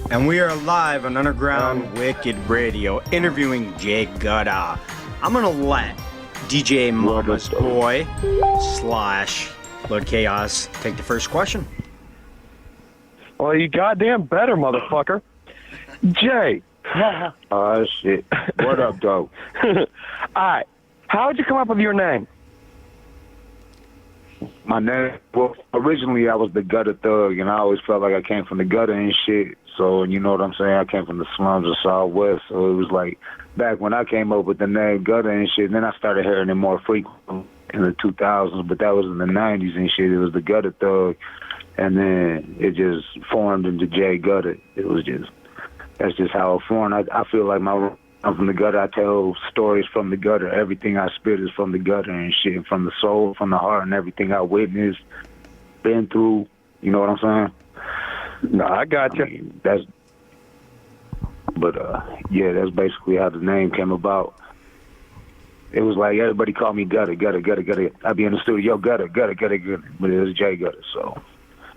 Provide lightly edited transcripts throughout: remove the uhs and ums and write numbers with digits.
And we are live on Underground Wicked Radio, interviewing J Gutta. I'm gonna let DJ Mama's Boy / Lord Chaos take the first question. Well, you goddamn better, motherfucker. Jay. Oh, shit. What up, though? Alright. How'd you come up with your name? My name, well, originally I was the gutter thug, and I always felt like I came from the gutter and shit. So, you know what I'm saying? I came from the slums of Southwest. So it was like, back when I came up with the name gutter and shit, then I started hearing it more frequently in the 2000s, but that was in the 90s and shit. It was the gutter thug, and then it just formed into J Gutta. It was just, that's just how it formed. I feel like I'm from the gutter. I tell stories from the gutter. Everything I spit is from the gutter and shit, from the soul, from the heart, and everything I witnessed, been through. You know what I'm saying? No, I got you. Yeah, that's basically how the name came about. It was like everybody called me Gutta. I'd be in the studio, Gutta, but it was J Gutta, so.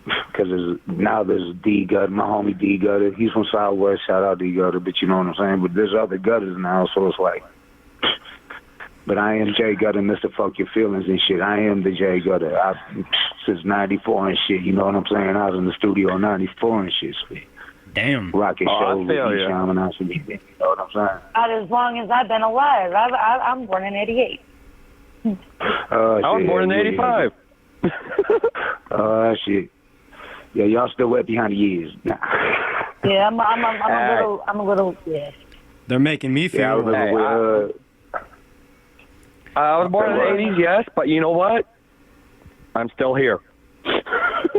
Because now there's D Gutta, my homie D Gutta. He's from Southwest, shout out D Gutta, but you know what I'm saying? But there's other Guttas now, so it's like, but I am J Gutta, Mr. Fuck Your Feelings and shit. I am the J Gutta. Since 94 and shit, you know what I'm saying? I was in the studio in 94 and shit. So damn. Rocket shows with E-Sham and I should be, you know what I'm saying? Not as long as I've been alive. I'm born in 88. I was born in 85. Shit. Yeah, y'all still wet behind the years. Yeah, I'm a little, yeah. They're making me feel. Yeah, I was born in the 80s, yes, but you know what? I'm still here.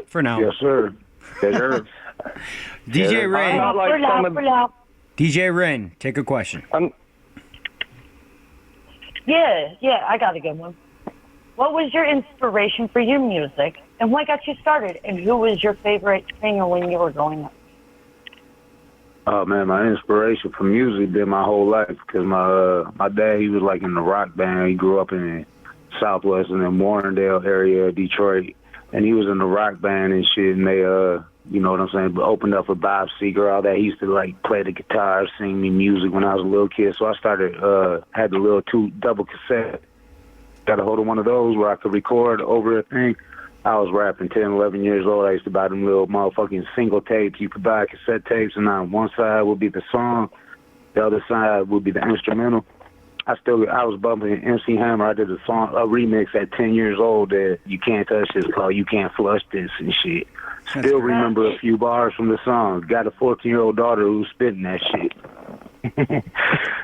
For now. Yes, sir. Yes, sir. DJ Rain. Not like some of, DJ Rain, take a question. Yeah, I got a good one. What was your inspiration for your music, and what got you started, and who was your favorite singer when you were growing up? Oh man, my inspiration for music been my whole life because my dad, he was like in the rock band. He grew up in Southwest and in Warrendale area, Detroit, and he was in the rock band and shit. And they, you know what I'm saying, opened up for Bob Seger, all that. He used to like play the guitar, sing me music when I was a little kid. So I started, had the little double cassette. Got a hold of one of those where I could record over a thing. I was rapping 10, 11 years old. I used to buy them little motherfucking single tapes. You could buy cassette tapes, and on one side would be the song, the other side would be the instrumental. I was bumping MC Hammer. I did a remix at 10 years old that You Can't Touch This, called You Can't Flush This and shit. Still remember a few bars from the song. Got a 14-year-old daughter who's spitting that shit.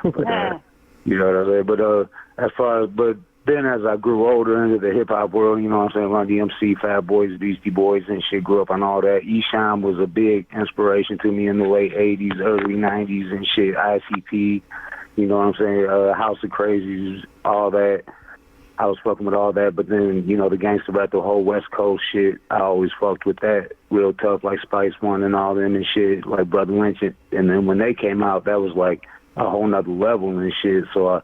But, you know what I'm saying? But then as I grew older into the hip-hop world, you know what I'm saying, Run DMC, Fat Boys, Beastie Boys and shit, grew up on all that. E-Sham was a big inspiration to me in the late 80s, early 90s and shit, ICP, you know what I'm saying, House of Crazies, all that. I was fucking with all that, but then, you know, the gangster rap, the whole West Coast shit, I always fucked with that. Real tough, like Spice One and all them and shit, like Brother Lynch. And then when they came out, that was like a whole nother level and shit, so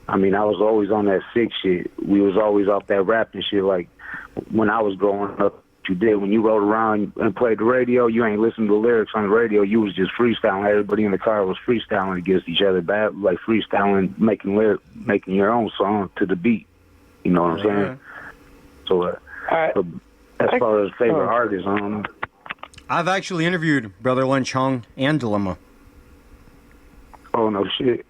I was always on that sick shit. We was always off that rapping shit. Like, when I was growing up, you did. When you rode around and played the radio, you ain't listening to the lyrics on the radio. You was just freestyling. Everybody in the car was freestyling against each other, like freestyling, making your own song to the beat. You know what I'm saying? So, as far as favorite artists, I don't know. I've actually interviewed Brother Lynch Hung and Dilemma. Oh, no shit.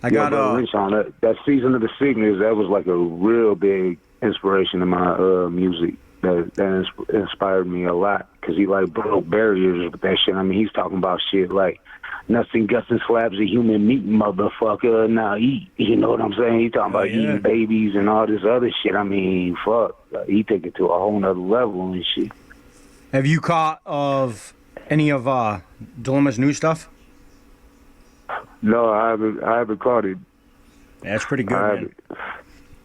I got Lynch on that Season of the Sickness. That was like a real big inspiration in my music. That inspired me a lot because he like broke barriers with that shit. I mean, he's talking about shit like nuts and guts and slabs of human meat, motherfucker. Now eat. You know what I'm saying? He talking about eating babies and all this other shit. I mean, fuck. He took it to a whole nother level and shit. Have you caught of any of Dilemma's new stuff? No, I haven't caught it. That's pretty good, man.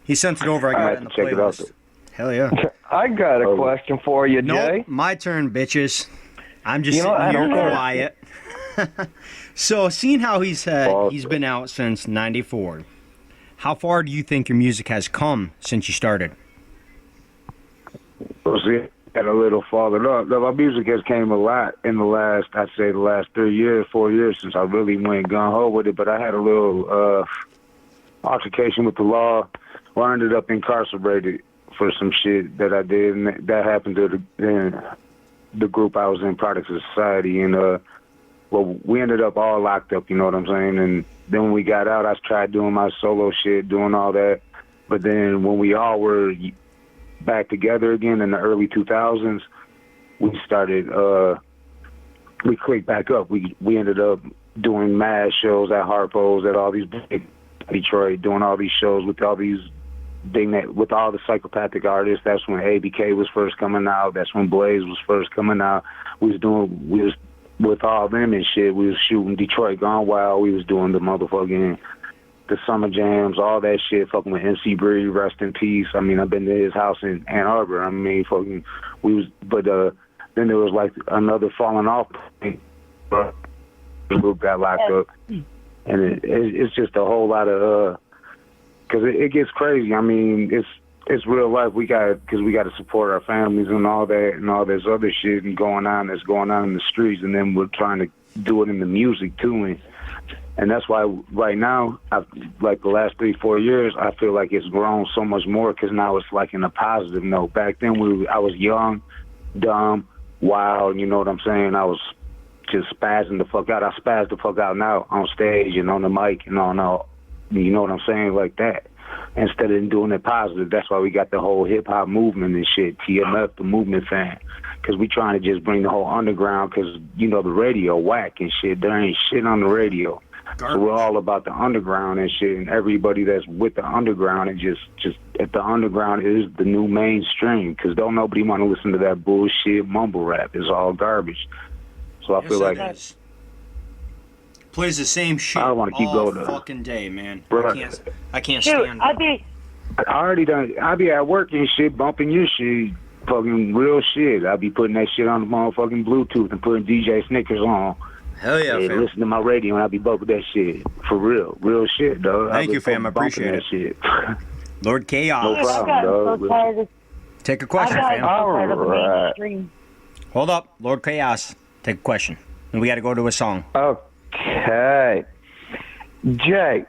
He sent it over. I got it in the check playlist. It out. Hell yeah. I got a question for you, Jay. Nope, my turn, bitches. I'm just sitting here quiet. So, seeing how he's been out since '94, how far do you think your music has come since you started? Well, see, had a little falling off. My music has came a lot in the last, I'd say the last 3 years, 4 years since I really went gung-ho with it, but I had a little altercation with the law where I ended up incarcerated for some shit that I did, and that happened to the group I was in, Products of Society, and well, we ended up all locked up, you know what I'm saying? And then when we got out, I tried doing my solo shit, doing all that, but then when we all were back together again in the early 2000s, we started, we clicked back up. We ended up doing mad shows at Harpo's, at all these big Detroit, doing all these shows with all these with all the psychopathic artists. That's when ABK was first coming out. That's when Blaze was first coming out. We was with all them and shit. We was shooting Detroit Gone Wild. We was doing the motherfucking the summer jams, all that shit, fucking with MC Bree, rest in peace. I mean, I've been to his house in Ann Arbor. I mean, fucking, but then there was like another falling off thing. The group got locked up. And it's just a whole lot of, cause it gets crazy. I mean, it's real life. Cause we got to support our families and all that and all this other shit and that's going on in the streets. And then we're trying to do it in the music too. And that's why right now, like the last 3-4 years, I feel like it's grown so much more because now it's like in a positive note. Back then, I was young, dumb, wild, you know what I'm saying? I was just spazzing the fuck out. I spaz the fuck out now on stage and on the mic and on all, you know what I'm saying, like that. Instead of doing it positive, that's why we got the whole hip-hop movement and shit, TMF, the movement fan. Because we trying to just bring the whole underground because, you know, the radio whack and shit. There ain't shit on the radio. Garbage. So we're all about the underground and shit, and everybody that's with the underground and just at the underground is the new mainstream. Because don't nobody want to listen to that bullshit mumble rap. It's all garbage. So I feel like plays the same shit I don't want to keep all going fucking day, man. Bro. I can't Dude, stand it. I be at work and shit, bumping your shit, fucking real shit. I be putting that shit on the motherfucking Bluetooth and putting Djsnickerz on. Hell yeah, and fam. listen to my radio and I be bumping that shit. For real shit, dog. Thank you, fam. I appreciate that it. Shit. Lord Chaos. No problem, so tired of, Take a question, I fam. got so tired of the mainstream. Hold up, Lord Chaos. Take a question. And we got to go to a song. Okay. Jay.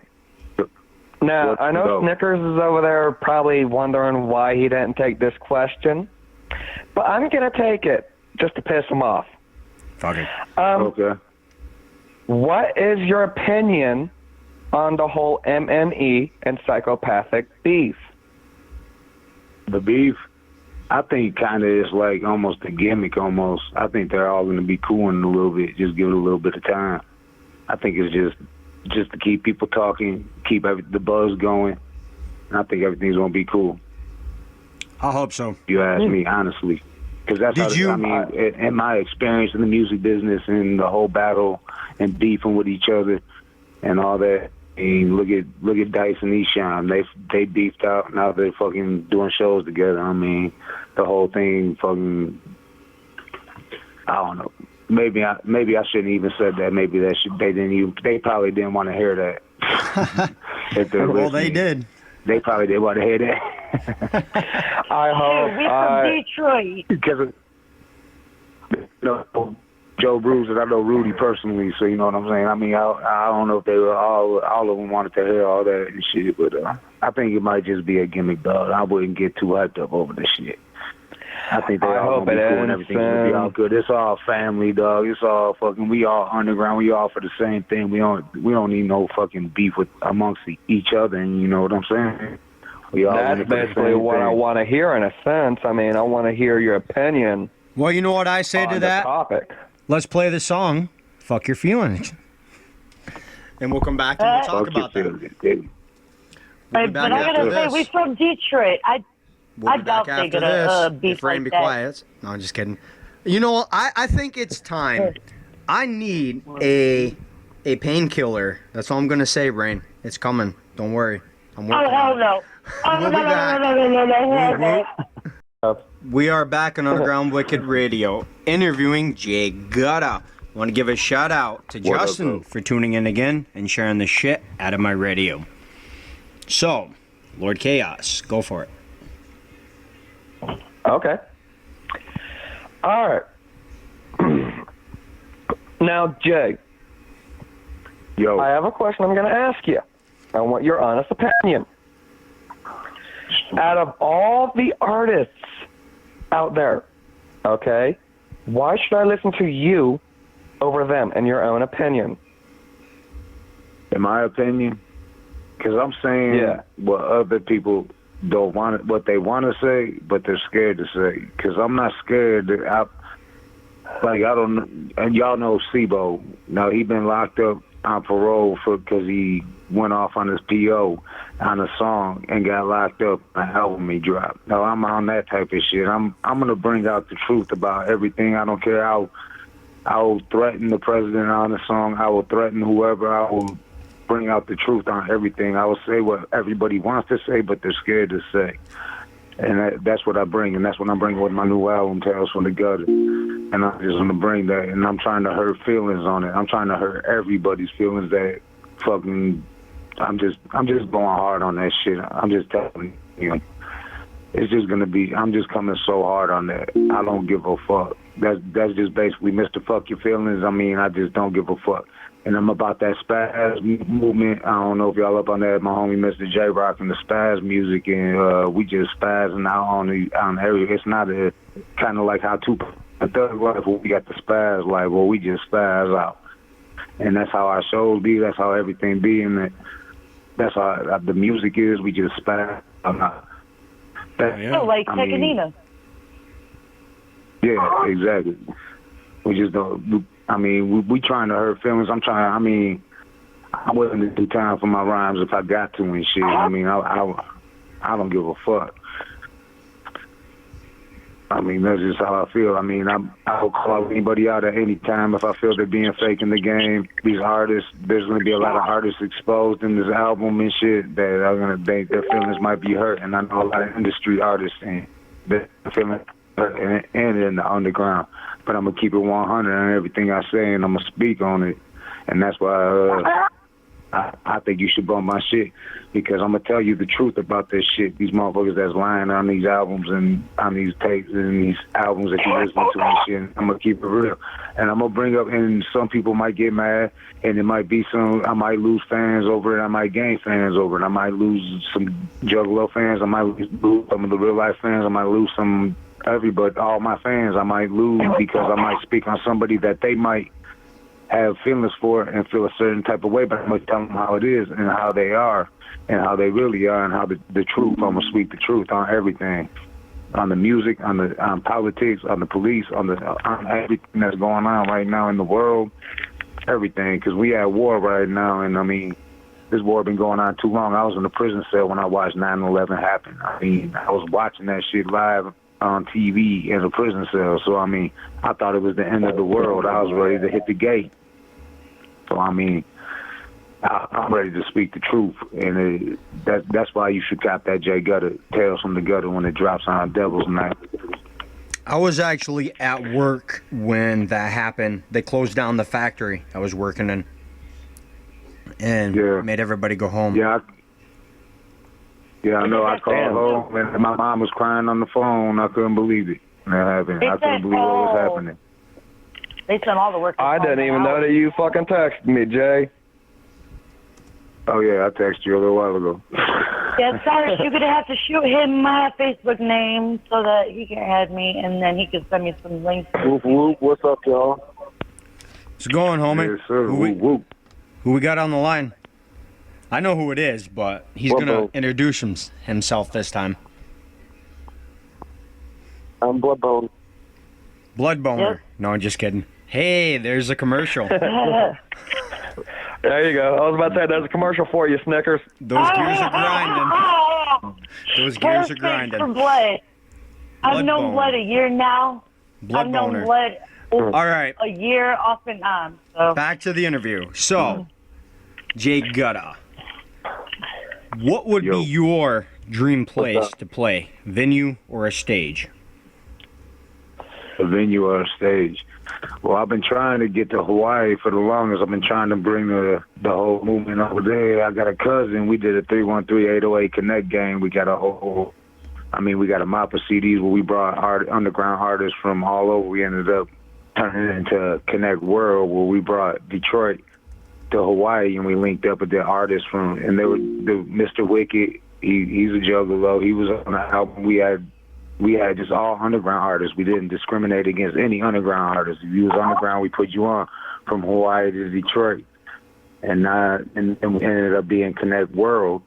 Now, I know Snickers is over there probably wondering why he didn't take this question, but I'm going to take it just to piss him off. Fuck it. Okay. What is your opinion on the whole MME and psychopathic beef? The beef, I think kind of is like almost a gimmick almost. I think they're all going to be cool in a little bit, just give it a little bit of time. I think it's just to keep people talking, keep the buzz going, and I think everything's going to be cool. I hope so. If you ask me, honestly. Because that's I mean, in my experience in the music business and the whole battle and beefing with each other and all that, I mean, look at Dice and Esham. They beefed out. Now they're fucking doing shows together. I mean, the whole thing fucking. I don't know. Maybe I shouldn't even said that. Maybe they probably didn't want to hear that. Well, they did. They probably didn't want to hear that. I hope. Dude, we from Detroit. Because you know, Joe Bruce and I know Rudy personally, so you know what I'm saying. I mean, I don't know if they were all of them wanted to hear all that and shit, but I think it might just be a gimmick, dog. I wouldn't get too hyped up over this shit. I think they all gonna be cool and everything's gonna be all good. It's all family, dog. It's all fucking. We all underground. We all for the same thing. We don't need no fucking beef amongst each other. And you know what I'm saying? We all. That's basically what I want to hear in a sense. I mean, I want to hear your opinion. Well, you know what I say to that? Topic. Let's play the song. Fuck your feelings. And we'll come back and we'll talk about that. But I gotta say, we from Detroit. I doubt they're gonna beef like be that. quiet. No, I'm just kidding. You know, I think it's time. I need a painkiller. That's all I'm gonna say, Brain. It's coming. Don't worry. I'm working. Oh hell no! Oh We'll be back. no! We are back on Underground Wicked Radio, interviewing J Gutta. I want to give a shout out to Justin for tuning in again and sharing the shit out of my radio. So, Lord Chaos, go for it. Okay. All right. Now, Jay, Yo. I have a question I'm going to ask you. I want your honest opinion. Out of all the artists out there, okay, why should I listen to you over them, in your own opinion? In my opinion, because I'm saying what other people don't want, what they want to say, but they're scared to say. Because I'm not scared. I don't, and y'all know SIBO. Now, he been locked up on parole because he went off on his PO on a song and got locked up on an album he dropped. Now, I'm on that type of shit. I'm going to bring out the truth about everything. I don't care how I will threaten the president on the song. I will threaten whoever. I will bring out the truth on everything. I will say what everybody wants to say, but they're scared to say. And that's what I bring, and that's what I'm bringing with my new album, Tales from the Gutter. And I'm just going to bring that, and I'm trying to hurt feelings on it. I'm trying to hurt everybody's feelings that fucking, I'm just going hard on that shit. I'm just telling you. It's just going to be, I'm just coming so hard on that. I don't give a fuck. That's just basically Mr. Fuck Your Feelings. I mean, I just don't give a fuck. And I'm about that spaz movement. I don't know if y'all up on that. My homie Mr. J rocking the spaz music, and we just spazzing out on every. It's not a kind of like how Tupac and Thug Life, where we got the spaz life, where we just spaz out. And that's how our shows be. That's how everything be, and that's how the music is. We just spaz. Like Tekanina. Yeah, exactly. We just don't. I mean, we trying to hurt feelings. I'm willing to do time for my rhymes if I got to and shit. I mean, I don't give a fuck. I mean, that's just how I feel. I mean, I'll call anybody out at any time if I feel they're being fake in the game. These artists, there's going to be a lot of artists exposed in this album and shit that are going to think their feelings might be hurt. And I know a lot of industry artists and they're feeling hurt and in the underground. But I'm going to keep it 100 on everything I say, and I'm going to speak on it. And that's why I think you should bump my shit, because I'm going to tell you the truth about this shit. These motherfuckers that's lying on these albums and on these tapes and these albums that you listen to and shit. I'm going to keep it real. And I'm going to bring up, and some people might get mad, and it might be I might lose fans over it. I might gain fans over it. I might lose some Juggalo fans. I might lose some of the real life fans. I might lose some everybody, all my fans. I might lose because I might speak on somebody that they might have feelings for and feel a certain type of way, but I'm going to tell them how it is and how they are and how they really are and how the truth. I'm going to speak the truth on everything, on the music, on politics, on the police, on everything that's going on right now in the world, everything, because we at war right now, and I mean, this war been going on too long. I was in a prison cell when I watched 9/11 happen. I mean, I was watching that shit live on TV in a prison cell. So, I mean, I thought it was the end of the world. I was ready to hit the gate. So, I mean, I'm ready to speak the truth. And that's why you should cop that J Gutta, Tales from the Gutter, when it drops on Devil's Night. I was actually at work when that happened. They closed down the factory I was working in and made everybody go home. Yeah, I know. I called home, and my mom was crying on the phone. I couldn't believe it. I couldn't believe what was happening. They sent all the workers. I didn't even know that you fucking texted me, Jay. Oh, yeah, I texted you a little while ago. Yeah, sorry, you're going to have to shoot him my Facebook name so that he can add me, and then he can send me some links. Whoop, whoop. What's up, y'all? What's going, homie? Yes, sir. Whoop. Who we got on the line? I know who it is, but he's going to introduce himself this time. I'm Bloodbone. Bloodboner. Yep. No, I'm just kidding. Hey, there's a commercial. There you go. I was about to say, there's a commercial for you, Snickers. Those gears are grinding. Those gears are grinding. For blood. I've known Blood a year now. I've known Blood all right. a year off and on. So. Back to the interview. So, J Gutta, what would be your dream place to play? Venue or a stage? A venue or a stage. Well, I've been trying to get to Hawaii for the longest. I've been trying to bring the whole movement over there. I got a cousin. We did a 313-808 Connect game. We got a whole I mean, we got a mop of CDs where we brought underground artists from all over. We ended up turning it into Connect World, where we brought Detroit to Hawaii, and we linked up with the artists from, and they were Mr. Wicked. He's a juggalo. He was on the album. We had just all underground artists. We didn't discriminate against any underground artists. If you was underground, we put you on, from Hawaii to Detroit, and we ended up being Connect World,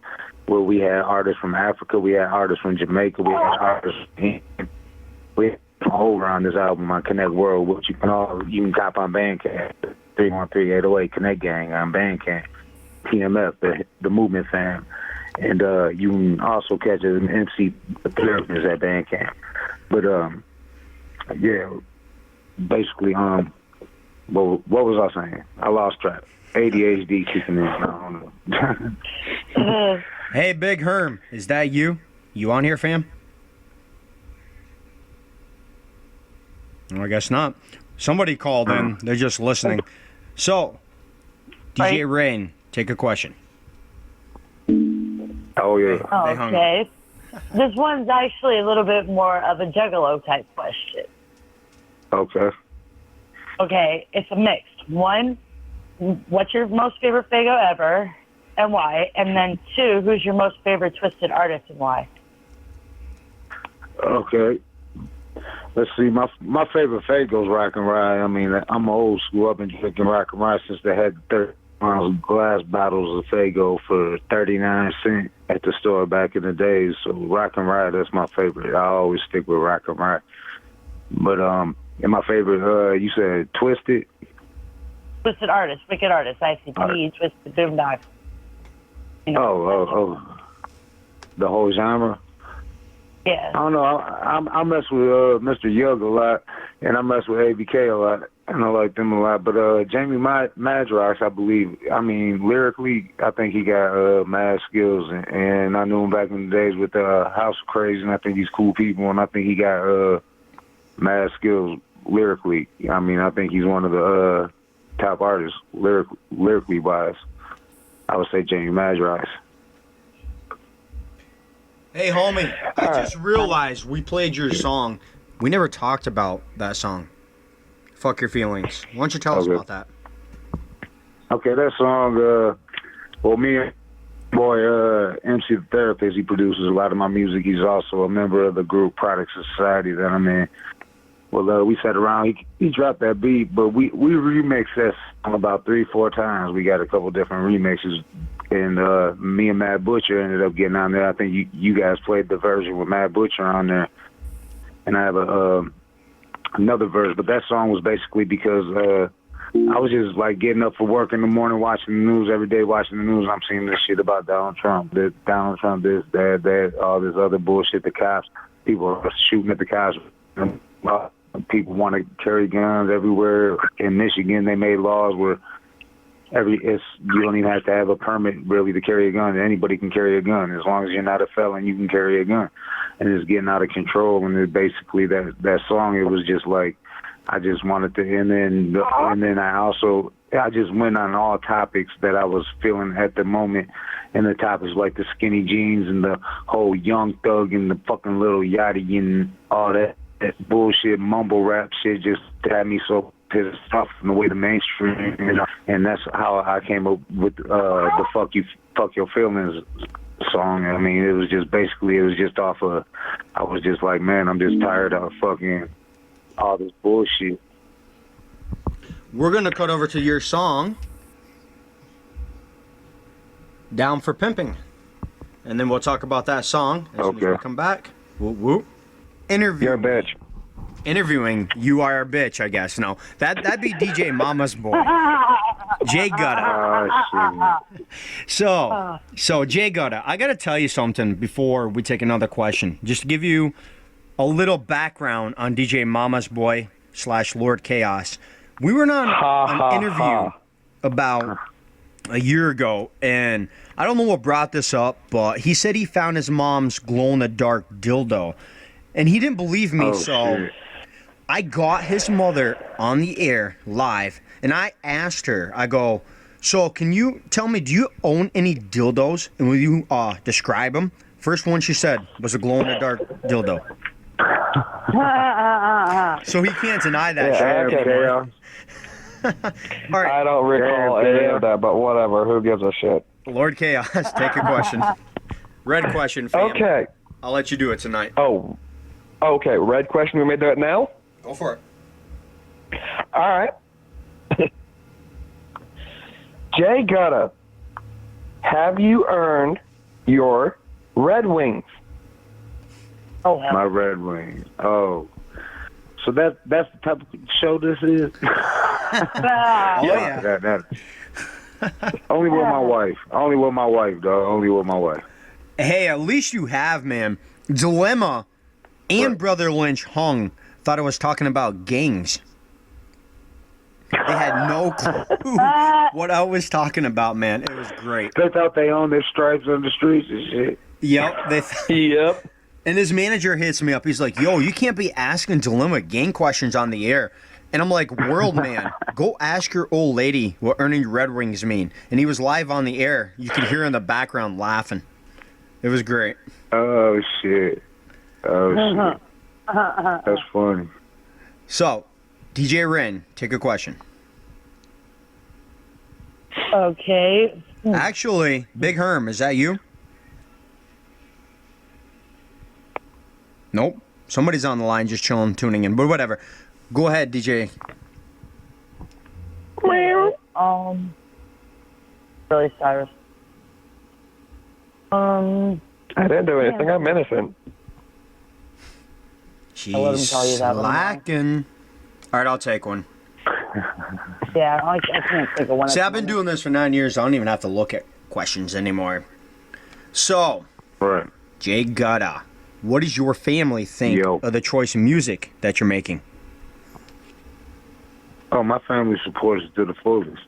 where we had artists from Africa, we had artists from Jamaica, we had artists we had all around this album on Connect World, which you can cop on Bandcamp, 313-808 Connect Gang on Bandcamp, TMF, the Movement Fam, and you can also catch an MC Therapist at Bandcamp. But yeah, basically, what was I saying? I lost track. ADHD kicking in. I don't know. Hey, Big Herm, is that you? You on here, fam? Well, I guess not. Somebody called in. They're just listening. So, DJ Rain, take a question. Oh, yeah. Okay. This one's actually a little bit more of a juggalo type question. Okay. Okay, it's a mixed. One, what's your most favorite Faygo ever and why? And then two, who's your most favorite Twisted artist and why? Okay. Let's see. My favorite Faygo's Rock and Ride. I mean, I'm old school. I've been drinking Rock and Ride since they had 30 glass bottles of Faygo for 39 cents at the store back in the days. So Rock and Ride, that's my favorite. I always stick with Rock and Ride. But and my favorite, you said Twisted? Twisted artist, wicked artist, ICP, Twisted Boondocks. You know, The whole genre? Yeah. I don't know. I mess with Mr. Yug a lot, and I mess with ABK a lot, and I like them a lot. But Jamie Madrox, I believe, I mean, lyrically, I think he got mad skills, and I knew him back in the days with House of Crazy, and I think he's cool people, and I think he got mad skills lyrically. I mean, I think he's one of the top artists lyrically wise. I would say Jamie Madrox. Hey, homie, I just realized we played your song. We never talked about that song. Fuck Your Feelings. Why don't you tell us about that? Okay, that song, well, me and boy, MC the Therapist, he produces a lot of my music. He's also a member of the group Product Society that I'm in. Well, we sat around, he dropped that beat, but we remixed that song about 3-4 times. We got a couple different remixes. And me and Mad Butcher ended up getting on there. I think you guys played the version with Mad Butcher on there. And I have another verse. But that song was basically because I was just like getting up for work in the morning, watching the news every day, watching the news. I'm seeing this shit about Donald Trump, this, that, all this other bullshit. The cops, people are shooting at the cops. People want to carry guns everywhere. In Michigan, they made laws where you don't even have to have a permit really to carry a gun. Anybody can carry a gun as long as you're not a felon. You can carry a gun, and it's getting out of control. And it basically that song, it was just like I just wanted to, and then I just went on all topics that I was feeling at the moment, and the topics like the skinny jeans and the whole Young Thug and the fucking Little Yachty and all that bullshit mumble rap shit just had me so pissed off from the way the mainstream, and that's how I came up with the Fuck Your Feelings song. I mean, it was just off of, I was just like, man, I'm just tired of fucking all this bullshit. We're going to cut over to your song, Down for Pimping. And then we'll talk about that song as soon as we come back. Whoop, whoop. You're a bitch. Interviewing You Are a Bitch, I guess. No, that'd be DJ Mama's Boy. J Gutta. So J Gutta, I got to tell you something before we take another question. Just to give you a little background on DJ Mama's Boy / Lord Chaos. We were on an interview about a year ago, and I don't know what brought this up, but he said he found his mom's glow-in-the-dark dildo, and he didn't believe me, shit. I got his mother on the air live, and I asked her, I go, so can you tell me, do you own any dildos, and will you describe them First one she said was a glow-in-the-dark dildo. So he can't deny that shit anymore. All right. I don't recall any of that, but whatever. Who gives a shit? Lord Chaos, take a question. Red question, fam. Okay. I'll let you do it tonight. Oh, okay. Red question. We may do it now? Go for it. All right. J Gutta, have you earned your Red Wings? Oh, hell. My Red Wings. Oh. So that's the type of show this is? Yeah. That. Only with my wife. Only with my wife, dog. Only with my wife. Hey, at least you have, man. Dilemma and Brother Lynch hung thought I was talking about gangs. They had no clue what I was talking about, man. It was great. They thought they owned their stripes on the streets and shit. Yep. Yep. And his manager hits me up. He's like, yo, you can't be asking Dilemma gang questions on the air. And I'm like, world man, go ask your old lady what earning Red Wings mean. And he was live on the air. You could hear in the background laughing. It was great. Oh, shit. Oh, shit. That's funny. So, DJ Ren, take a question. Okay. Actually, Big Herm, is that you? Nope. Somebody's on the line just chilling, tuning in. But whatever. Go ahead, DJ. Billy Cyrus. I didn't do anything. I'm innocent. She's I'll let him tell you that one. slacking. All right, I'll take one. Yeah, I can't think of one. See, I've been doing this for 9 years. I don't even have to look at questions anymore. So, Right. J Gutta, what does your family think Yo. of the choice of music that you're making? Oh, my family supports it to the fullest.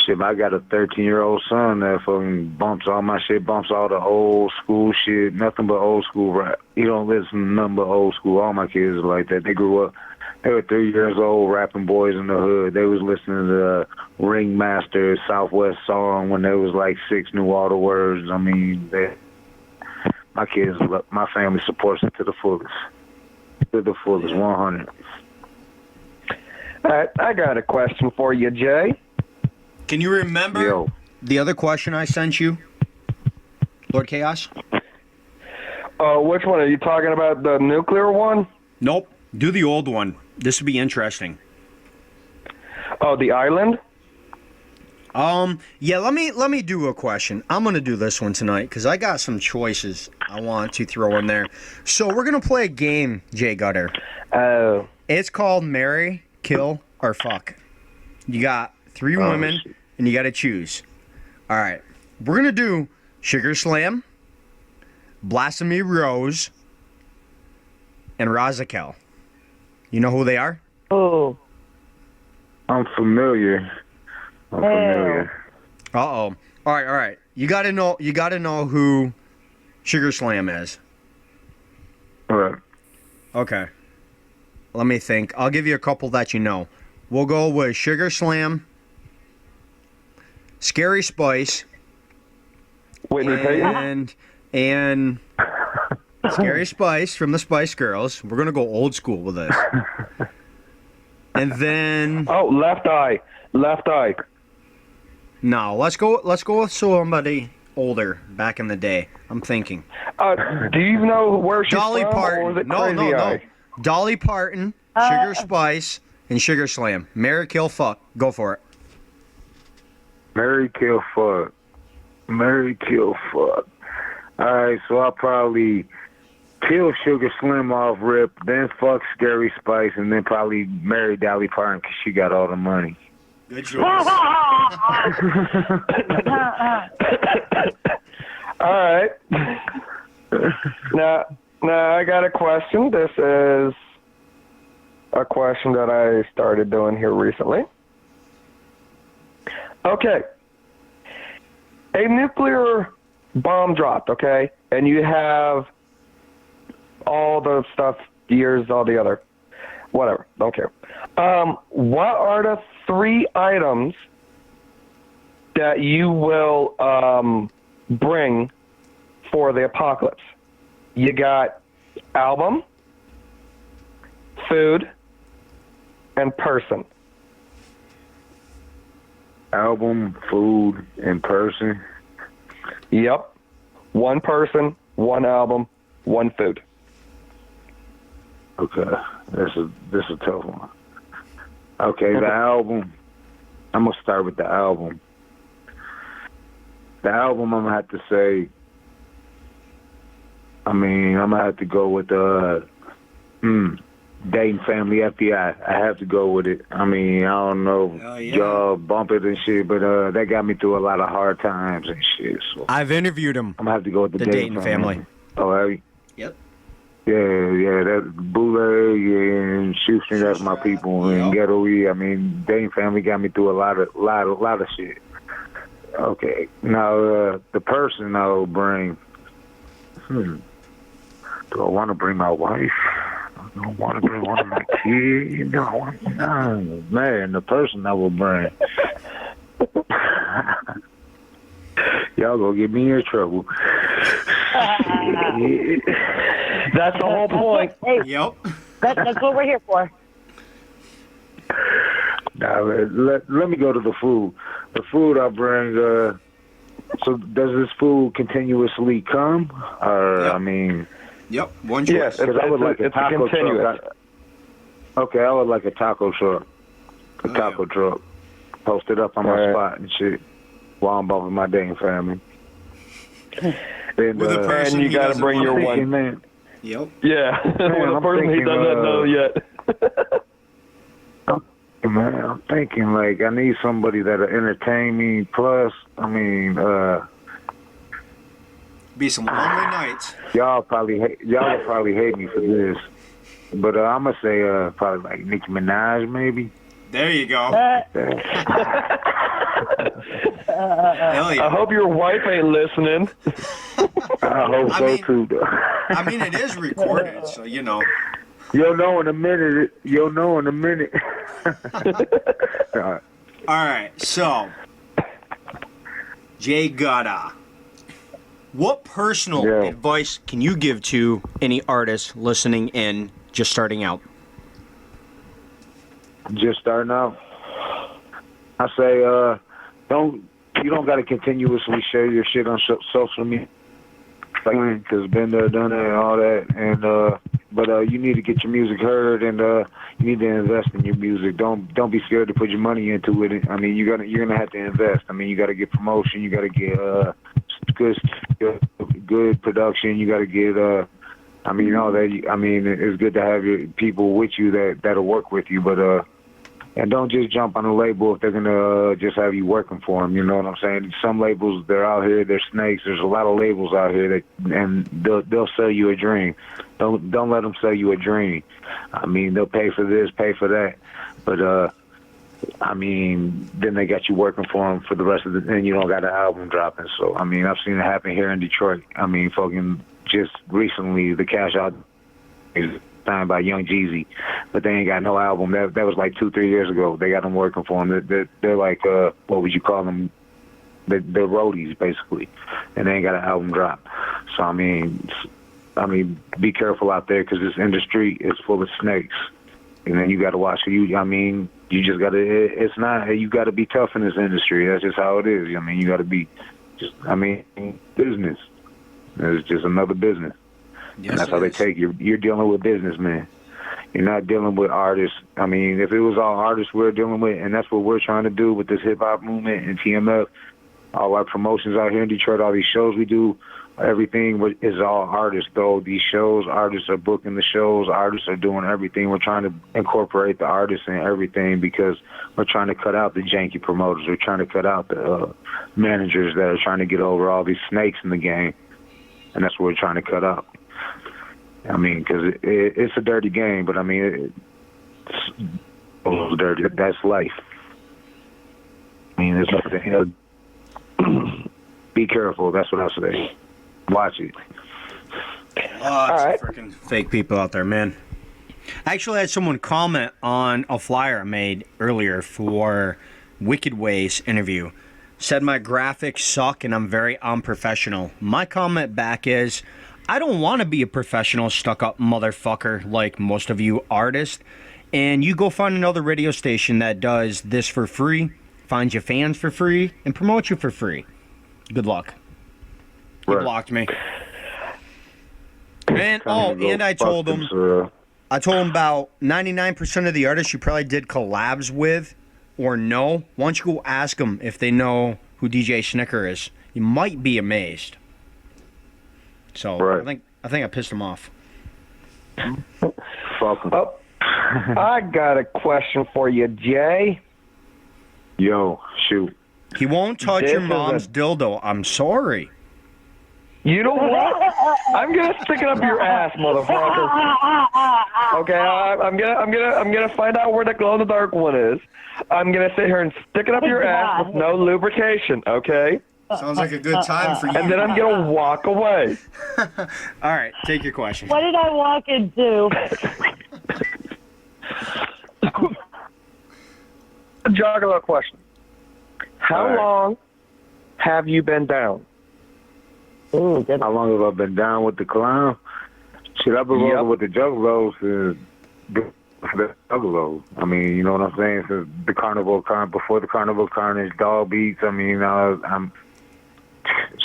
Shit, I got a 13-year-old son that fucking bumps all my shit, bumps all the old school shit, nothing but old school rap. He don't listen to nothing but old school. All my kids are like that. They grew up, they were 3 years old rapping Boys in the Hood. They was listening to Ringmaster, Southwest Song when there was like 6 New All the Words. I mean, my kids, my family supports it to the fullest. To the fullest, 100. All right, I got a question for you, Jay. Can you remember Yo. the other question I sent you, Lord Chaos? Which one? Are you talking about the nuclear one? Nope. Do the old one. This would be interesting. Oh, the island? Yeah, let me do a question. I'm gonna do this one tonight because I got some choices I want to throw in there. So we're gonna play a game, J Gutta. Oh. It's called Marry, Kill, or Fuck. You got 3 women, shit. and you got to choose. All right, we're gonna do Sugar Slam, Blasphemy Rose, and Razakel. You know who they are? Oh. I'm familiar. Uh-oh. All right. You gotta know who Sugar Slam is. All right. Okay. Let me think. I'll give you a couple that you know. We'll go with Sugar Slam, Scary Spice, Whitney Payton? and Scary Spice from the Spice Girls. We're gonna go old school with this. And then Oh, Left Eye. Left Eye. no, let's go with somebody older back in the day. I'm thinking. Do you know where she's Dolly from? Or Parton. was it No. Crazy Eye? Dolly Parton, Sugar Spice, and Sugar Slam. Marry, kill, fuck. Go for it. Marry, kill, fuck. Marry, kill, fuck. All right, so I'll probably kill Sugar Slim off rip, then fuck Scary Spice, and then probably marry Dolly Parton because she got all the money. Good choice. All right. Now I got a question. This is a question that I started doing here recently. Okay. A nuclear bomb dropped, okay? And you have all the stuff, years, all the other, whatever, don't care. What are the 3 items that you will bring for the apocalypse. You got album, food, and person. Album, food, and person. Yep. One person, one album, one food. Okay, this is a tough one. Okay, the album. I'm gonna start with the album. The album, I'm gonna have to say. I'm gonna have to go with Dayton Family FBI. I have to go with it. I don't know, y'all bump it and shit, but that got me through a lot of hard times and shit. So I've interviewed him. I'm gonna have to go with the Dayton family. Oh, have you? Yep. Yeah, that Bootleg and Shoestring, that's my people. And Ghetto E, Dayton Family got me through a lot of shit. Okay, now the person I will bring. Do I want to bring my wife? I don't want to bring one of my kids. Man, the person I will bring. Y'all gonna get me in trouble. That's the whole point. Hey, Yep. that's what we're here for. Now, let me go to the food. The food I bring, so does this food continuously come? Or, Yep. Yep, one choice. Yes, I would like a taco continuous. truck. Okay, I would like a taco truck. A taco truck. Posted up on my spot and shit while I'm bumping my Dayton family. And, With a person and you he got to doesn't bring your want. one. Man, Yep. Yeah, with a I'm person he thinking, doesn't know yet. man, I'm thinking like I need somebody that'll entertain me. Plus, Be some lonely nights. y'all will probably hate me for this, but I'm gonna say probably like Nicki Minaj maybe. There you go. Hell yeah. I hope your wife ain't listening. I hope so too. Though. It is recorded, so you know. You'll know in a minute. All right, so J Gutta, what personal advice can you give to any artist listening in, just starting out? Just starting out, I say you don't got to continuously share your shit on social media, because been there, done that, and all that, and but you need to get your music heard, and you need to invest in your music. Don't be scared to put your money into it. You're gonna have to invest. You got to get promotion. You got to get good production. You got to get all that. It's good to have your people with you that'll work with you, but and don't just jump on a label if they're gonna just have you working for them. You know what I'm saying? Some labels, they're out here, they're snakes. There's a lot of labels out here and they'll sell you a dream. Don't let them sell you a dream. They'll pay for this, pay for that, but then they got you working for them for the rest of and you don't got an album dropping. So I've seen it happen here in Detroit. Fucking just recently, the Cash Out is signed by Young Jeezy, but they ain't got no album. That was like 2-3 years ago. They got them working for them. They're like what would you call them? They're roadies basically, and they ain't got an album drop. So be careful out there, because this industry is full of snakes, and then you got to watch who you. You just got to. It's not. You got to be tough in this industry. That's just how it is. You got to be. Business. It's just another business. Yes, and that's how they take you. You're dealing with businessmen. You're not dealing with artists. If it was all artists we're dealing with, and that's what we're trying to do with this hip-hop movement and TMF, all our promotions out here in Detroit, all these shows we do, everything is all artists, though. These shows, artists are booking the shows, artists are doing everything. We're trying to incorporate the artists in everything, because we're trying to cut out the janky promoters. We're trying to cut out the managers that are trying to get over all these snakes in the game, and that's what we're trying to cut out. Because it's a dirty game, but it's dirty. That's life. It's nothing. Be careful. That's what I say. Watch it. All right. Freaking fake people out there, man. I actually had someone comment on a flyer I made earlier for Wicked Way's interview. said my graphics suck and I'm very unprofessional. My comment back is, I don't want to be a professional stuck-up motherfucker like most of you artists. And you go find another radio station that does this for free, finds you fans for free, and promotes you for free. Good luck. He blocked me. And I told him about 99% of the artists you probably did collabs with or know. Why don't you go ask them if they know who DJ Djsnickerz is? You might be amazed. So I think I pissed him off. Fuck him. Oh, I got a question for you, Jay. Yo, shoot. He won't touch your mom's dildo. I'm sorry. You know what? I'm gonna stick it up your ass, motherfucker. Okay, I'm gonna find out where the glow in the dark one is. I'm gonna sit here and stick it up your ass with no lubrication. Okay. Sounds like a good time for you. And then I'm gonna walk away. All right, take your question. What did I walk into? A juggler question. How long have you been down? How long have I been down with the clown? Shit, I've been rolling with the Juggalos since the Juggalos. I mean, you know what I'm saying? Since the Carnival, before the Carnival Carnage, Dog Beats. I mean, I'm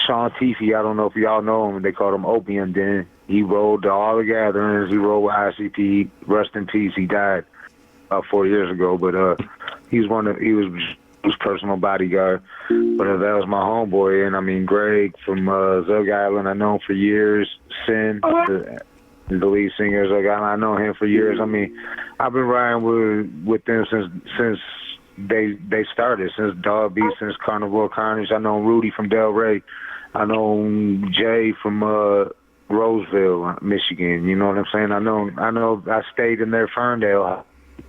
Sean Teefy. I don't know if y'all know him. They called him Opium Den. He rolled to all the gatherings. He rolled with ICP. Rest in peace. He died about 4 years ago. But he was his personal bodyguard. But that was my homeboy. And I mean, Greg from Zug Island, I know him for years. Sin, the lead singer of Zug Island, I know him for years. I mean, I've been riding with them since they started, since Dog Beat, since Carnival Carnage. I know Rudy from Delray. I know Jay from Roseville, Michigan. You know what I'm saying? I know I stayed in their Ferndale.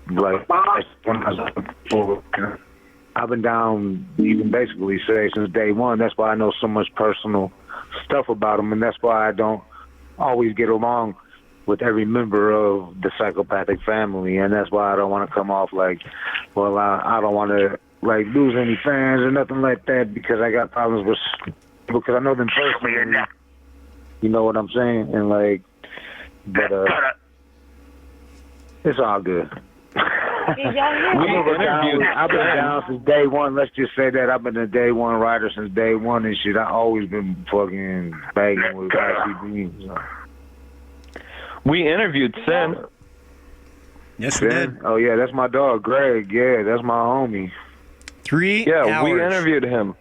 Like, when I was I've been down, even basically say, since day one. That's why I know so much personal stuff about them, and that's why I don't always get along with every member of the psychopathic family, and that's why I don't want to come off like, well, I don't want to like lose any fans or nothing like that, because I got problems with, because I know them personally. You know what I'm saying? And like, but it's all good. Did y'all hear I've been down since day one. Let's just say that I've been a day one rider since day one and shit. I always been fucking banging with ICB. So. We interviewed Sin. Yes, we did. Oh yeah, that's my dog, Greg. Yeah, that's my homie. 3 Yeah, hours. we interviewed him.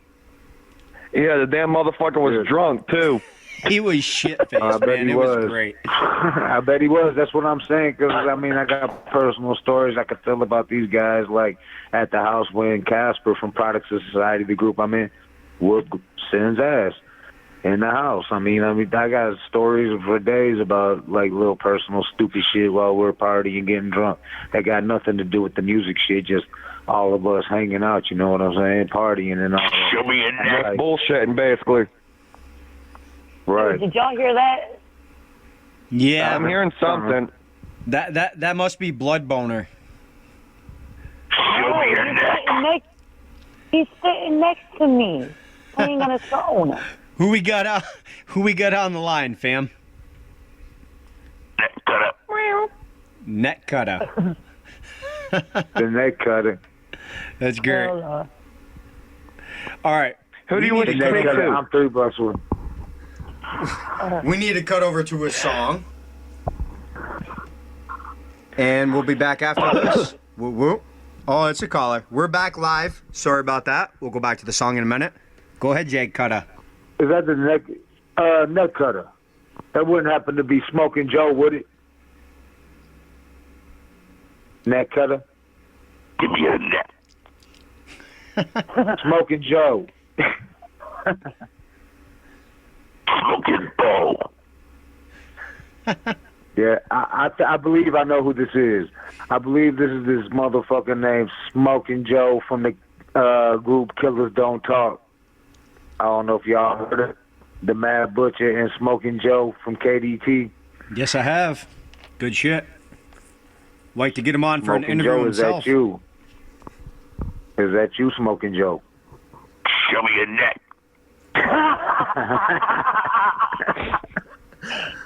Yeah, the damn motherfucker was drunk too. He was shit-faced, man. It was great. I bet he was. That's what I'm saying. Because, I mean, I got personal stories I could tell about these guys, like at the house when Casper from Products of Society, the group I'm in, whooped Sin's ass in the house. I mean, I got stories for days about, like, little personal stupid shit while we're partying and getting drunk. That got nothing to do with the music shit, just all of us hanging out, you know what I'm saying, partying and all that. Show me a neck. Like, bullshitting, basically. Right. Did y'all hear that? Yeah. I'm hearing something. That must be Blood Boner. Show me a neck. He's sitting next to me, playing on his phone. Who we got on the line, fam? Neck cutter. Net cutter. The neck cutter. That's great. All right. Who do you want to Neck take cutter. to? I'm $3 with. We need to cut over to a song. And we'll be back after this. Whoop, whoop. Oh, it's a caller. We're back live. Sorry about that. We'll go back to the song in a minute. Go ahead, J Gutta. Is that the neck cutter? That wouldn't happen to be Smoking Joe, would it? Neck cutter? Give me a neck. Smoking Joe. Smoking bowl. Yeah, I believe I know who this is. I believe this is this motherfucker named Smoking Joe from the group Killers Don't Talk. I don't know if y'all heard it. The Mad Butcher and Smoking Joe from KDT. Yes, I have. Good shit. Like to get him on for Smoking an interview Joe, himself. is that you? Is that you, Smoking Joe? Show me your neck.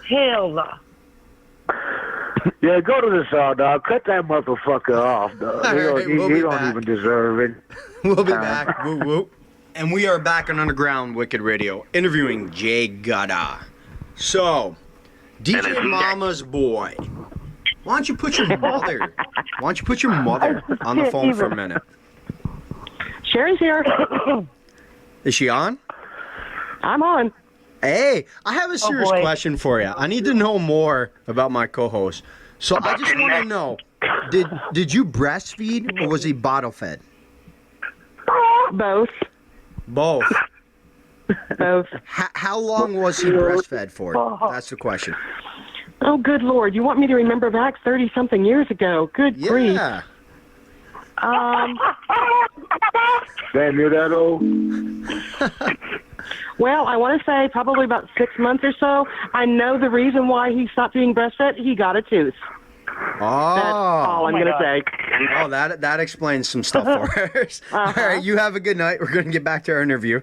Hell no. Yeah, go to the saw, dog. Cut that motherfucker off, dog. All right, we'll be he don't back. even deserve it. We'll be back. Woo woo. And we are back on Underground Wicked Radio, interviewing J Gutta. So, DJ Mama's boy, why don't you put your mother on the phone for a minute? Sherry's here. Is she on? I'm on. Hey, I have a serious boy. question for you. I need to know more about my co-host. So I just want to know, did you breastfeed or was he bottle fed? Both. Both. Both. How long was he breastfed for? That's the question. Oh, good Lord. You want me to remember back 30-something years ago? Good grief. Yeah. Damn, you're that old? Well, I want to say probably about 6 months or so. I know the reason why he stopped being breastfed. He got a tooth. That's all I'm going to say. Oh, that explains some stuff for us. All right, you have a good night. We're going to get back to our interview.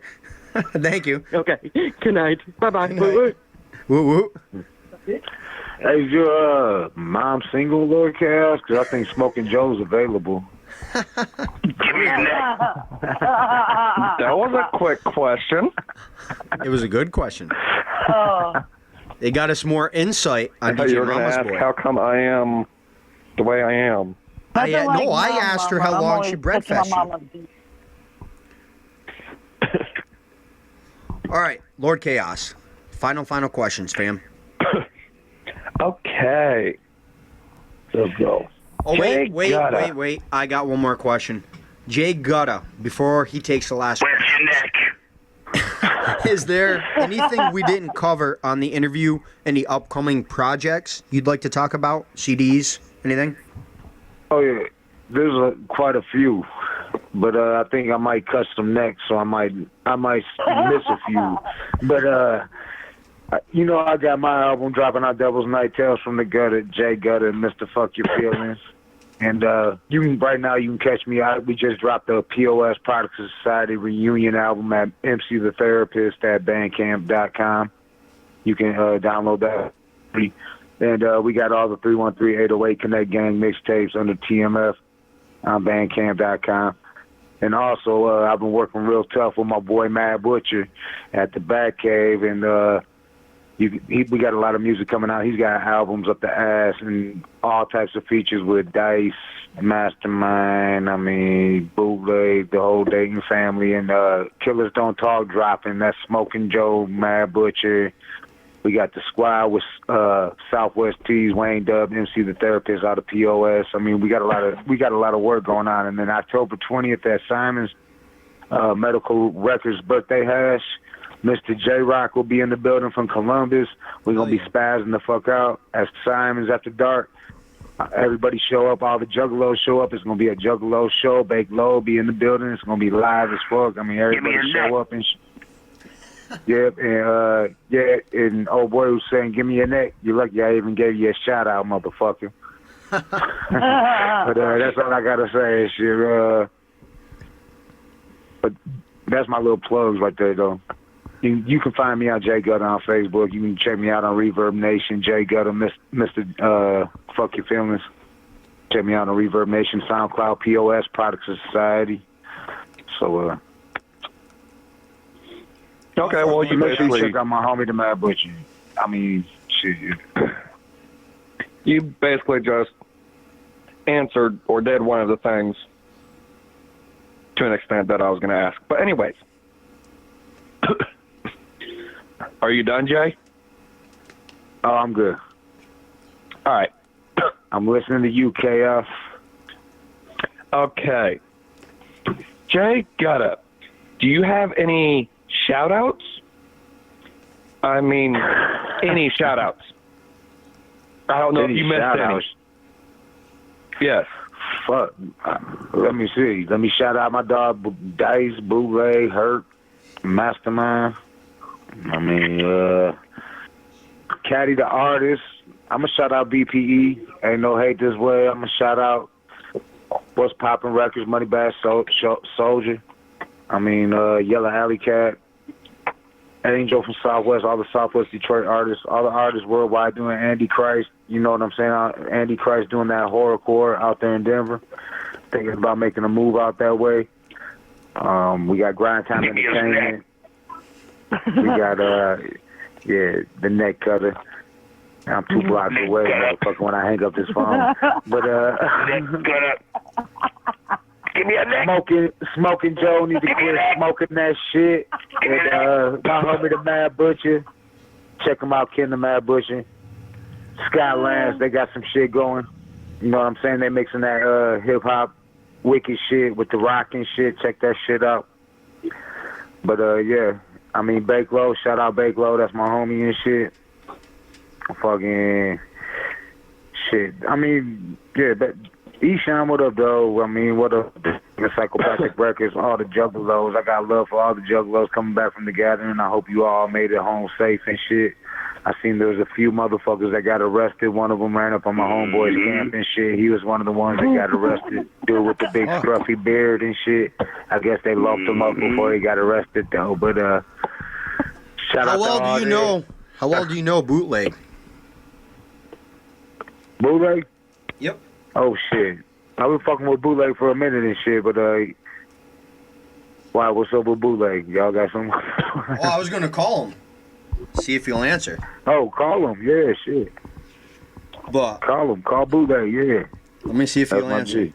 Thank you. Okay. Good night. Bye-bye. Good night. Woo woo. Hey, is your mom single, Lord Chaos? Because I think Smoking Joe's available. Give me your neck. That was a quick question. It was a good question. Oh. They got us more insight I on thought you DJ were going to Mama's ask boy. how come I am the way I am. I Nothing like asked her Mama. how I'm long always she touching breastfed my you. mama. All right, Lord Chaos. Final questions, fam. Okay. Let's go. Oh, J Gutta. wait. I got one more question. J Gutta, before he takes the last Where's your neck? is there anything we didn't cover on the interview? Any upcoming projects you'd like to talk about? CDs? Anything? Oh, yeah. There's quite a few. But I think I might cut some necks, so I might miss a few. But, you know, I got my album dropping out, Devil's Night Tales from the Gutter, J Gutta, Mr. Fuck Your Feelings. And right now you can catch me out. We just dropped the POS Products Society reunion album at MC The Therapist at Bandcamp.com. You can download that. And we got all the 313-808 Connect Gang mixtapes under TMF on Bandcamp.com. And also, I've been working real tough with my boy Mad Butcher at the Batcave, and we got a lot of music coming out. He's got albums up the ass and all types of features with Dice, Mastermind, Bootleg, the whole Dayton family, and Killers Don't Talk dropping. That's Smoking Joe, Mad Butcher. We got the Squad with Southwest Tees, Wayne Dub, MC The Therapist out of POS. We got a lot of work going on. And then October 20th at Simon's Medical Records birthday hash, Mr. J Rock will be in the building from Columbus. We're gonna be spazzing the fuck out at Simon's after dark. Everybody show up. All the Juggalos show up. It's gonna be a Juggalo show. Bake Low be in the building. It's gonna be live as fuck. Everybody show up and. Yep, and old boy was saying, "Give me your neck." You're lucky I even gave you a shout out, motherfucker. But that's all I gotta say. Shit. But that's my little plugs right there, though. You can find me on J Gutta on Facebook. You can check me out on Reverb Nation, J Gutta, Mr. Fuck Your Feelings. Check me out on Reverb Nation, SoundCloud, POS, Products of Society. So, Okay, well, you make sure you basically check out my homie, the Mad Butcher. Shit. you basically just answered or did one of the things to an extent that I was going to ask. But anyways, are you done, Jay? Oh, I'm good. All right. I'm listening to UKF. Okay. Jay Gutta, do you have any shout-outs? Any shout-outs? I don't know if you missed any. Yes. Fuck. Let me see. Let me shout out my dog, Dice, Bootleg, Hurt, Mastermind. Caddy the artist. I'm going to shout out BPE. Ain't no hate this way. I'm going to shout out What's Poppin' Records, Money Bag Soldier. Yellow Alley Cat, Angel from Southwest, all the Southwest Detroit artists, all the artists worldwide doing Andy Christ. You know what I'm saying? Andy Christ doing that horrorcore out there in Denver. Thinking about making a move out that way. We got Grind Time Entertainment. We got, the Neck Cutter. I'm 2 blocks away, motherfucker, when I hang up this phone. But, give me a neck. Smoking Joe need to quit smoking that shit. And my homie the Mad Butcher. Check him out, Ken the Mad Butcher. Skylands, they got some shit going. You know what I'm saying? They mixing that hip hop wicked shit with the rock and shit. Check that shit out. But Bake Low, shout out Bake Low, that's my homie and shit. Fucking shit. But Esham, what up, though? What up? The Psychopathic Records, all the juggalos. I got love for all the juggalos coming back from the gathering. I hope you all made it home safe and shit. I seen there was a few motherfuckers that got arrested. One of them ran up on my homeboy's camp and shit. He was one of the ones that got arrested. Dude with the big scruffy beard and shit. I guess they locked him up before he got arrested, though. But shout out to all How well do you know Bootleg? Bootleg? Yep. Oh, shit. I've been fucking with Bootleg for a minute and shit, but, why, what's up with Bootleg? Y'all got something? I was going to call him. See if he'll answer. Oh, call him. Yeah, shit. But call him. Call Bootleg, yeah. Let me see if he'll answer. G.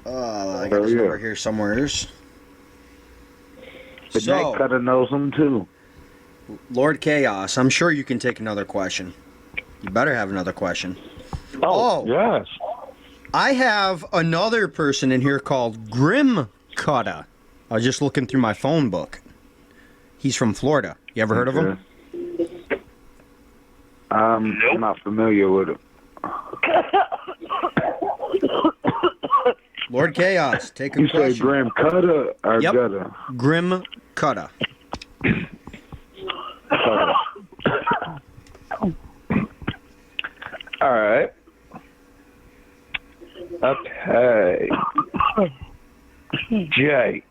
I got his number here somewhere. The Neck Cutter knows him, too. Lord Chaos, I'm sure you can take another question. You better have another question. Oh, yes. I have another person in here called Grim Cutta. I was just looking through my phone book. He's from Florida. You ever heard of him? I'm not familiar with him. Lord Chaos, take a you question. You say Grim Cutta or Gutta? Grim Cutta. All right. Okay. Jay.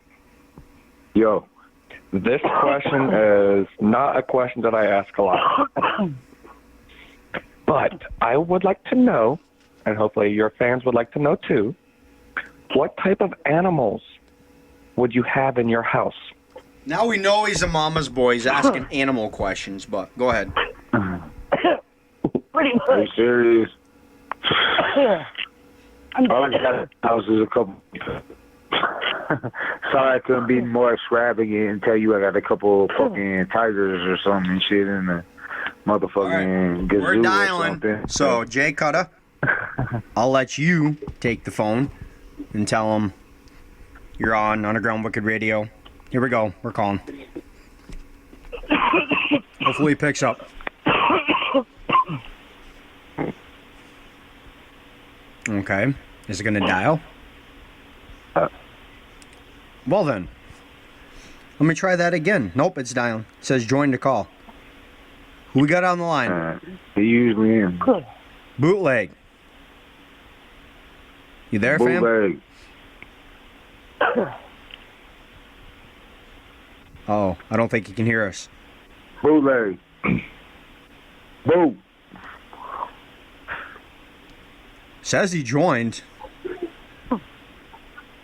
Yo. This question is not a question that I ask a lot. But I would like to know, and hopefully your fans would like to know too, what type of animals would you have in your house? Now we know he's a mama's boy. He's asking animal questions, but go ahead. Pretty much. Are you serious? I'm All I got in the house is a couple. Sorry I couldn't be more extravagant and tell you I got a couple fucking tigers or something and shit in the motherfucking gazoo. We're dialing. Or something. So, J Gutta, I'll let you take the phone and tell him you're on Underground Wicked Radio. Here we go. We're calling. Hopefully he picks up. Okay. Is it going to dial? Well then. Let me try that again. Nope, it's dialing. It says join the call. Who we got on the line? He usually am. Bootleg. You there, fam? Bootleg. Oh, I don't think he can hear us. Bootleg. Boo. Says he joined.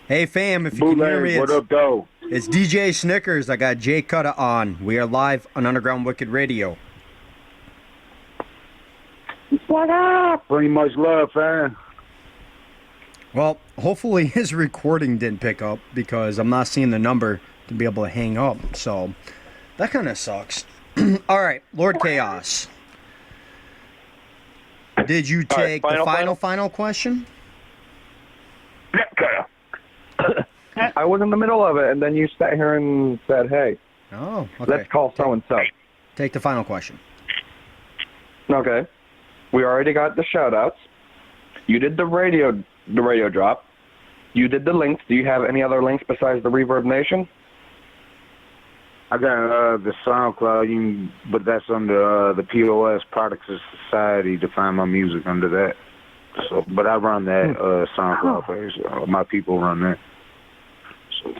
Hey, fam, if you can hear me, what up, though? it's DJ Djsnickerz. I got J Gutta on. We are live on Underground Wicked Radio. What up? Pretty much love, fam. Well, hopefully his recording didn't pick up because I'm not seeing the number to be able to hang up. So that kind of sucks. All right, Lord Chaos. Did you take the final question? I was in the middle of it, and then you sat here and said, hey, Oh, okay. let's call so-and-so. Take the final question. Okay. We already got the shout-outs. You did the radio drop. You did the links. Do you have any other links besides the Reverb Nation? I got the SoundCloud, but that's under the POS Products of Society to find my music under that. So, but I run that SoundCloud page. My people run that. So.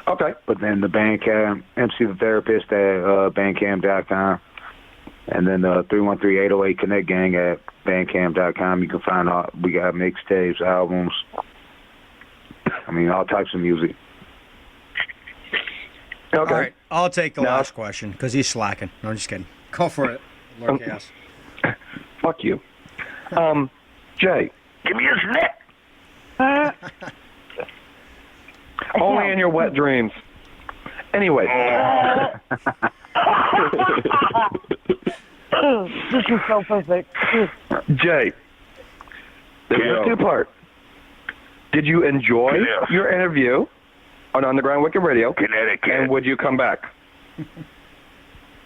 Okay. But then the Bandcamp, MC the Therapist at bandcamp.com. And then 313-808 Connect Gang at bandcamp.com. You can find out, we got mixtapes, albums, I mean, all types of music. Okay. All right, I'll take the last question because he's slacking. No, I'm just kidding. Go for it, Lord Chaos. Fuck you. Jay. Give me a snack. Only in your wet dreams. Anyway. This is so perfect. Jay. This is two-part. Did you enjoy your interview on Underground Wicked Radio? Connecticut. And would you come back?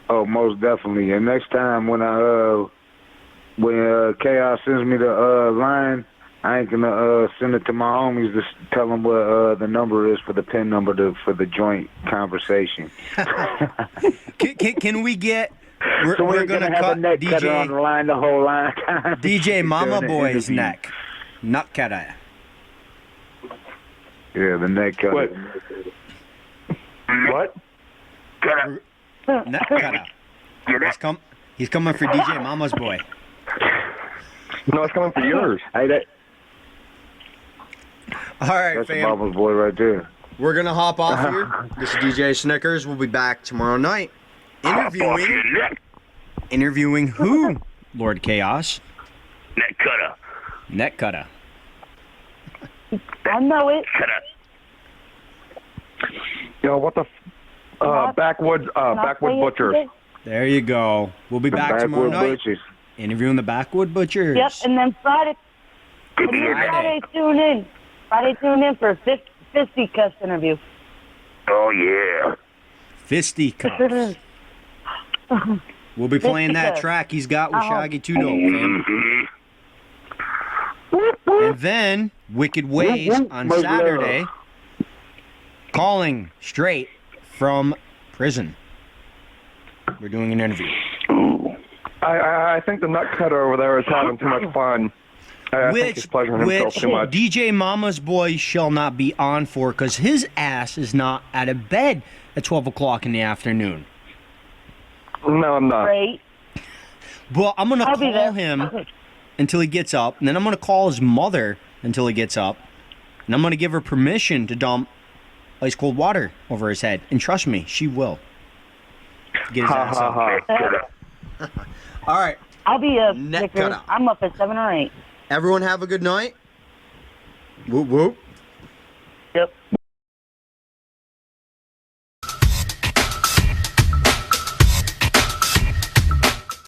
Oh, most definitely. And next time when Chaos sends me the line, I ain't gonna send it to my homies to tell them what the number is for the PIN number for the joint conversation. Can we get? We're gonna have cut a neck cutter on the line the whole line. DJ Mama During the Boy's interview. neck. Nut cutter. Yeah, the neck cutter. What? What? Nut cutter. He's coming for DJ Mama's boy. No, it's coming for yours. Hey, All right, that's the fam. Mama's boy right there. We're gonna hop off here. This is DJ Djsnickerz. We'll be back tomorrow night. Interviewing who? Lord Chaos. Neck cutter. Neck cutter. I know it. Cutter. Yo, what the? Backwoods Butchers. There you go. We'll be back tomorrow Backwood night. Butchers. Interviewing the Backwood Butchers. Yep, and then Friday tune in. Friday tune in for a fisticuffs interview. Oh, yeah. Fisticuffs. We'll be playing that Fisticuffs. track he's got with Shaggy Two Dope, fam. And then Wicked Ways on Much Saturday. Calling straight from prison. We're doing an interview. I think the nut cutter over there is having too much fun. I think he's pleasuring himself too much. DJ Mama's boy shall not be on for because his ass is not out of bed at 12 o'clock in the afternoon. No, I'm not. Great. Well, I'm going to I'll be call there. him until he gets up, and then I'm going to call his mother until he gets up, and I'm going to give her permission to dump ice cold water over his head. And trust me, she will. Get his ass up. All right. I'll be up. Neck Snickers. cutter. I'm up at 7 or 8. Everyone have a good night. Whoop, whoop. Yep.